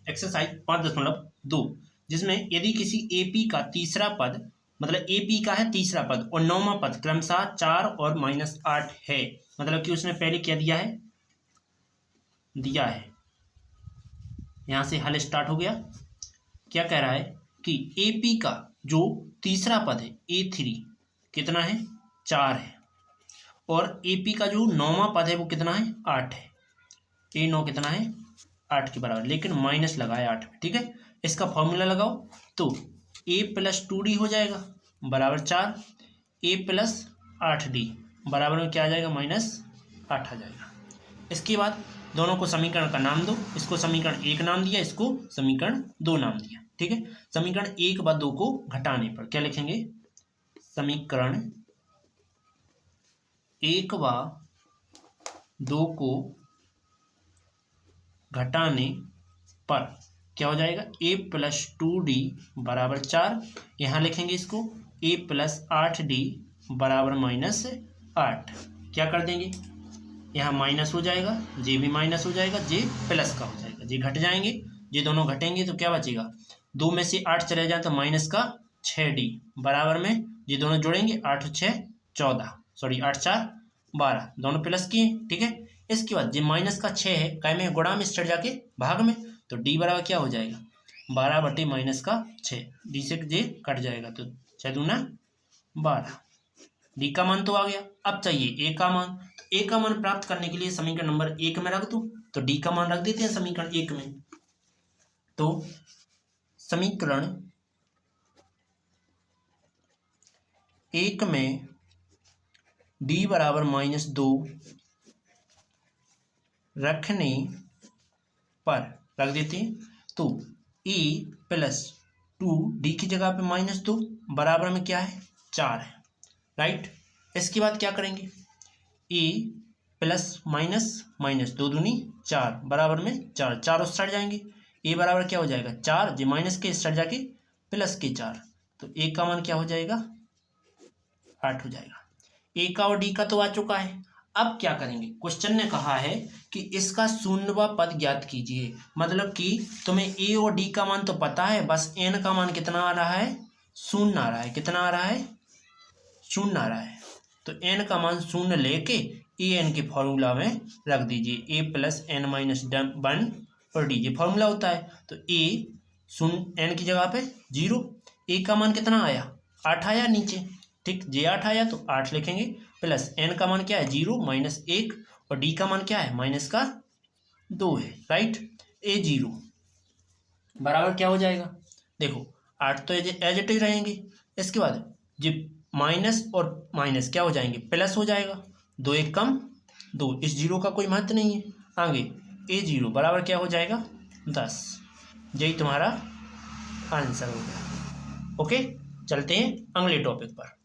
Exercise 5.2, जिसमें यदि किसी एपी का तीसरा पद, मतलब एपी का है तीसरा पद और नौवां पद क्रमशः 4 और -8 है, मतलब कि उसने पहले क्या दिया है, यहां से हल स्टार्ट हो गया। क्या कह रहा है कि एपी का जो तीसरा पद है A3 कितना है, 4 है, और एपी का जो नौवां पद है वो कितना है, 8 है। A9 कितना है, 8 के बराबर, लेकिन माइनस लगा है 8 में। ठीक है, इसका फॉर्मूला लगाओ तो A + 2D हो जाएगा बराबर 4, A + 8D बराबर में क्या आ जाएगा, -8 आ जाएगा। इसके बाद दोनों को समीकरण का नाम दो, इसको समीकरण 1 नाम दिया, इसको समीकरण 2 नाम दिया। ठीक है, समीकरण 1 व 2 को घटाने पर क्या लिखेंगे, समीकरण 1 व 2 को घटाने पर क्या हो जाएगा, A + 2D बराबर 4, यहाँ लिखेंगे इसको A + 8D बराबर -8। क्या कर देंगे, यहाँ माइनस हो जाएगा, जे भी माइनस हो जाएगा, जे प्लस का हो जाएगा, जे घट जाएंगे, ये दोनों घटेंगे तो क्या बचेगा, 2 में से 8 चले जाए तो माइनस का 6D बराबर में ये दोनों जुड़ेंगे, 8 और 6 14, सॉरी 8 4 12, दोनों प्लस किए। ठीक है, इसके बाद जो माइनस का 6 है काय में, गुणा में चढ़ जाके भाग में, तो डी बराबर क्या हो जाएगा, 12/-6, डी से जे कट जाएगा तो 6 दूना 12, डी का मान तो आ गया। अब चाहिए ए का मान, तो ए का मान प्राप्त करने के लिए समीकरण नंबर 1 में रख दो, तो डी का मान रख देते हैं समीकरण 1 में। तो समीकरण 1 में डी बराबर -2 रखने पर रख देते हैं, तो ए + 2D की जगह पे -2 बराबर में क्या है, 4 है, राइट। इसके बाद क्या करेंगे, a + -2 दूनी 4 बराबर में 4, 4 उस साइड जाएंगे, a बराबर क्या हो जाएगा, 4, जो माइनस के इस साइड जाके प्लस के 4, तो a का मान क्या हो जाएगा, 8 हो जाएगा। a का और d का तो आ चुका है। अब क्या करेंगे, क्वेश्चन ने कहा है कि इसका शून्यवा पद ज्ञात कीजिए, मतलब कि तुम्हें a और d का मान तो पता है, बस n का मान कितना आ रहा है, 0 आ रहा है। कितना आ रहा है, 0 आ रहा है। तो n का मान 0 लेके an के फॉर्मूला में रख दीजिए, a + n - 1 और d, ये फॉर्मूला होता है। तो a 0 n की जगह पे 0, a का मान कितना आया, 8 आया नीचे, ठीक, जे 8 आया तो 8 लिखेंगे, प्लस n का मान क्या है, 0 -1, और d का मान क्या है, -2 है, राइट। a0 बराबर क्या हो जाएगा, देखो 8 तो एज इट इज रहेंगे, इसके बाद जो माइनस और माइनस क्या हो जाएंगे, प्लस हो जाएगा, 2 1 कम 2, इस 0 का कोई महत्व नहीं है। आगे a0 बराबर क्या हो जाएगा, 10, यही तुम्हारा आंसर हो गया। ओके, चलते हैं अगले टॉपिक पर।